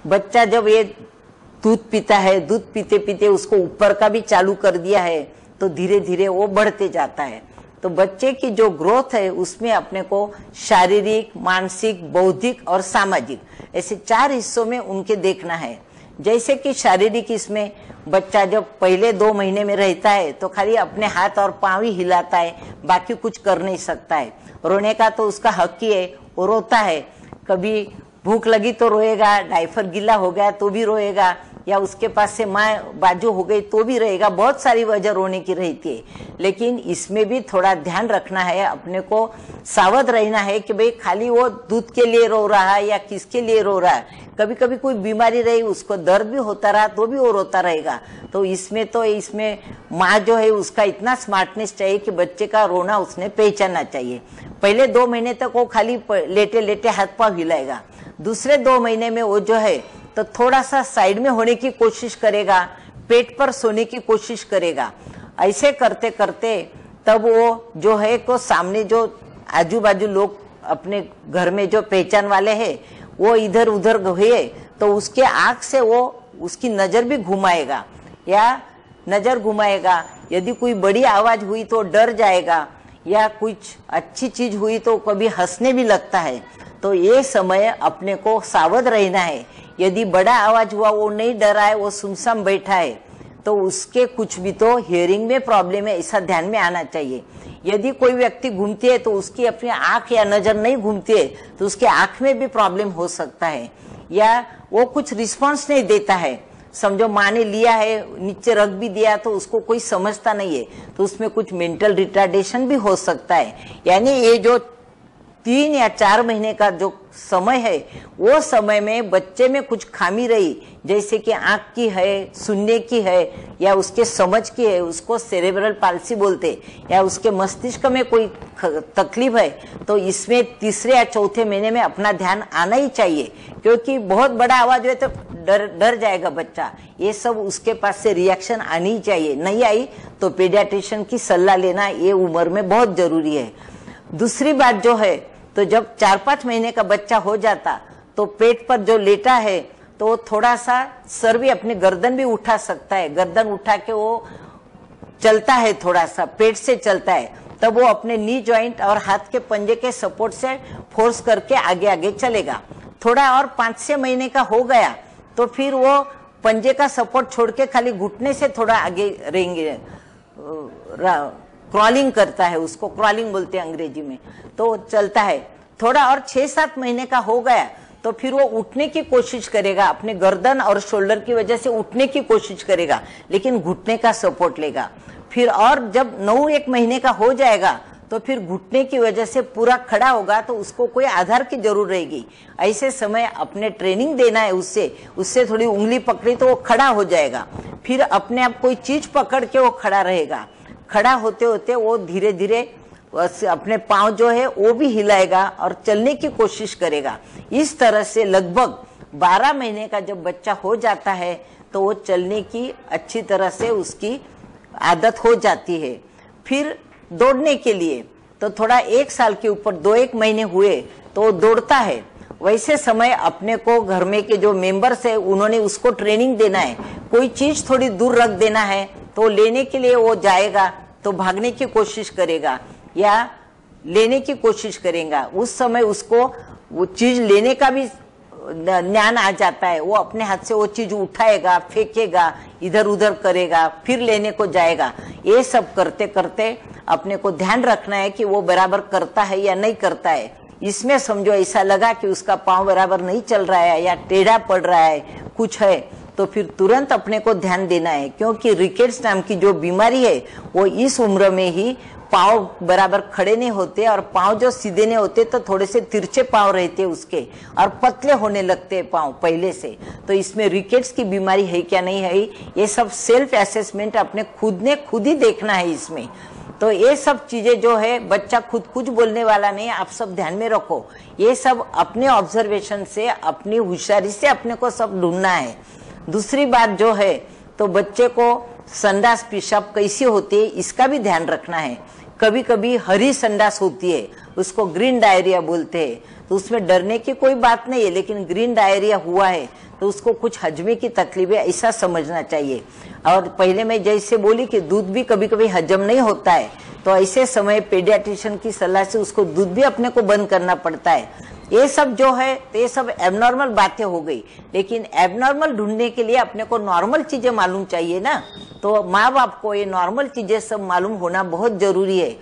बच्चा जब ये दूध पीता है, दूध पीते पीते उसको ऊपर का भी चालू कर दिया है तो धीरे धीरे वो बढ़ते जाता है। तो बच्चे की जो ग्रोथ है उसमें अपने को शारीरिक, मानसिक, बौद्धिक और सामाजिक ऐसे 4 हिस्सों में उनके देखना है। जैसे कि शारीरिक, इसमें बच्चा जब पहले 2 महीने में रहता है तो खाली अपने हाथ और पांव ही हिलाता है, बाकी कुछ कर नहीं सकता है। रोने का तो उसका हक ही है, वो रोता है। कभी भूख लगी तो रोएगा, डायपर गीला हो गया तो भी रोएगा, या उसके पास से माँ बाजू हो गई तो भी रहेगा। बहुत सारी वजह रोने की रहती है, लेकिन इसमें भी थोड़ा ध्यान रखना है, अपने को सावध रहना है कि भाई खाली वो दूध के लिए रो रहा है या किसके लिए रो रहा है। कभी कभी कोई बीमारी रही, उसको दर्द भी होता रहा तो भी वो रोता रहेगा। तो इसमें माँ जो है उसका इतना स्मार्टनेस चाहिए कि बच्चे का रोना उसने पहचानना चाहिए। पहले 2 महीने तक वो खाली लेटे लेटे हाथ पांव हिलाएगा। दूसरे 2 महीने में वो जो है तो थोड़ा सा साइड में होने की कोशिश करेगा, पेट पर सोने की कोशिश करेगा। ऐसे करते करते तब वो जो है को सामने जो आजू बाजू लोग अपने घर में जो पहचान वाले हैं वो इधर उधर हुए तो उसके आंख से वो उसकी नजर भी घुमाएगा या नजर घुमाएगा। यदि कोई बड़ी आवाज हुई तो डर जाएगा, या कुछ अच्छी चीज हुई तो कभी हंसने भी लगता है। तो ये समय अपने को सावध रहना है। यदि बड़ा आवाज हुआ, वो नहीं डरा है, वो सुमसम बैठा है, तो उसके कुछ भी तो हियरिंग में प्रॉब्लम है, ऐसा ध्यान में आना चाहिए। यदि कोई व्यक्ति घूमती है तो उसकी अपनी आंख या नजर नहीं घूमती है तो उसके आंख में भी प्रॉब्लम हो सकता है, या वो कुछ रिस्पॉन्स नहीं देता है। समझो माँ ने लिया है, नीचे रख भी दिया तो उसको कोई समझता नहीं है, तो उसमें कुछ मेंटल रिटार्डेशन भी हो सकता है। यानी ये जो 3 या 4 महीने का जो समय है, वो समय में बच्चे में कुछ खामी रही, जैसे कि आंख की है, सुनने की है, या उसके समझ की है, उसको सेरेब्रल पाल्सी बोलते, या उसके मस्तिष्क में कोई तकलीफ है, तो इसमें 3 या 4 महीने में अपना ध्यान आना ही चाहिए। क्योंकि बहुत बड़ा आवाज हुए तो डर जाएगा बच्चा। ये सब उसके पास से रिएक्शन आनी ही चाहिए, नहीं आई तो पीडियाट्रिशियन की सलाह लेना ये उम्र में बहुत जरूरी है। दूसरी बात जो है, तो जब 4-5 महीने का बच्चा हो जाता तो पेट पर जो लेटा है तो वो थोड़ा सा सर भी, अपनी गर्दन भी उठा सकता है। गर्दन उठा के वो चलता है, थोड़ा सा पेट से चलता है, तब वो अपने नी जॉइंट और हाथ के पंजे के सपोर्ट से फोर्स करके आगे आगे चलेगा। थोड़ा और 5-6 महीने का हो गया तो फिर वो पंजे का सपोर्ट छोड़ के खाली घुटने से थोड़ा आगे रहेंगे, क्रॉलिंग करता है, उसको क्रॉलिंग बोलते हैं अंग्रेजी में, तो चलता है। थोड़ा और 6-7 महीने का हो गया तो फिर वो उठने की कोशिश करेगा, अपने गर्दन और शोल्डर की वजह से उठने की कोशिश करेगा, लेकिन घुटने का सपोर्ट लेगा। फिर और जब 9-1 महीने का हो जाएगा तो फिर घुटने की वजह से पूरा खड़ा होगा, तो उसको कोई आधार की जरूर रहेगी। ऐसे समय अपने ट्रेनिंग देना है, उससे थोड़ी उंगली पकड़ी तो वो खड़ा हो जाएगा। फिर अपने आप कोई चीज पकड़ के वो खड़ा रहेगा। खड़ा होते होते वो धीरे धीरे अपने पांव जो है वो भी हिलाएगा और चलने की कोशिश करेगा। इस तरह से लगभग 12 महीने का जब बच्चा हो जाता है तो वो चलने की अच्छी तरह से उसकी आदत हो जाती है। फिर दौड़ने के लिए तो थोड़ा 1 साल के ऊपर 2-1 महीने हुए तो वो दौड़ता है। वैसे समय अपने को घर में के जो मेंबर्स है उन्होंने उसको ट्रेनिंग देना है। कोई चीज थोड़ी दूर रख देना है तो लेने के लिए वो जाएगा, तो भागने की कोशिश करेगा या लेने की कोशिश करेगा। उस समय उसको वो चीज लेने का भी ज्ञान आ जाता है। वो अपने हाथ से वो चीज उठाएगा, फेंकेगा, इधर उधर करेगा, फिर लेने को जाएगा। ये सब करते करते अपने को ध्यान रखना है कि वो बराबर करता है या नहीं करता है। इसमें समझो ऐसा लगा कि उसका पांव बराबर नहीं चल रहा है या टेढ़ा पड़ रहा है, कुछ है, तो फिर तुरंत अपने को ध्यान देना है। क्योंकि रिकेट्स नाम की जो बीमारी है वो इस उम्र में ही पांव बराबर खड़े नहीं होते, और पांव जो सीधे नहीं होते तो थोड़े से तिरछे पांव रहते उसके, और पतले होने लगते हैं पांव पहले से। तो इसमें रिकेट्स की बीमारी है क्या नहीं है, ये सब सेल्फ असेसमेंट अपने खुद ही देखना है इसमें। तो ये सब चीजें जो है, बच्चा खुद कुछ बोलने वाला नहीं, आप सब ध्यान में रखो। ये सब अपने ऑब्जर्वेशन से, अपनी होशियारी से अपने को सब ढूंढना है। दूसरी बात जो है, तो बच्चे को संडास पेशाब कैसी होती है इसका भी ध्यान रखना है। कभी कभी हरी संडास होती है, उसको ग्रीन डायरिया बोलते हैं, तो उसमें डरने की कोई बात नहीं है। लेकिन ग्रीन डायरिया हुआ है तो उसको कुछ हजमे की तकलीफ है, ऐसा समझना चाहिए। और पहले मैं जैसे बोली कि दूध भी कभी कभी हजम नहीं होता है, तो ऐसे समय पीडियाट्रिशियन की सलाह से उसको दूध भी अपने को बंद करना पड़ता है। ये सब जो है, ये सब एबनॉर्मल बातें हो गई, लेकिन एबनॉर्मल ढूंढने के लिए अपने को नॉर्मल चीजें मालूम चाहिए ना। तो माँ बाप को ये नॉर्मल चीजें सब मालूम होना बहुत जरूरी है।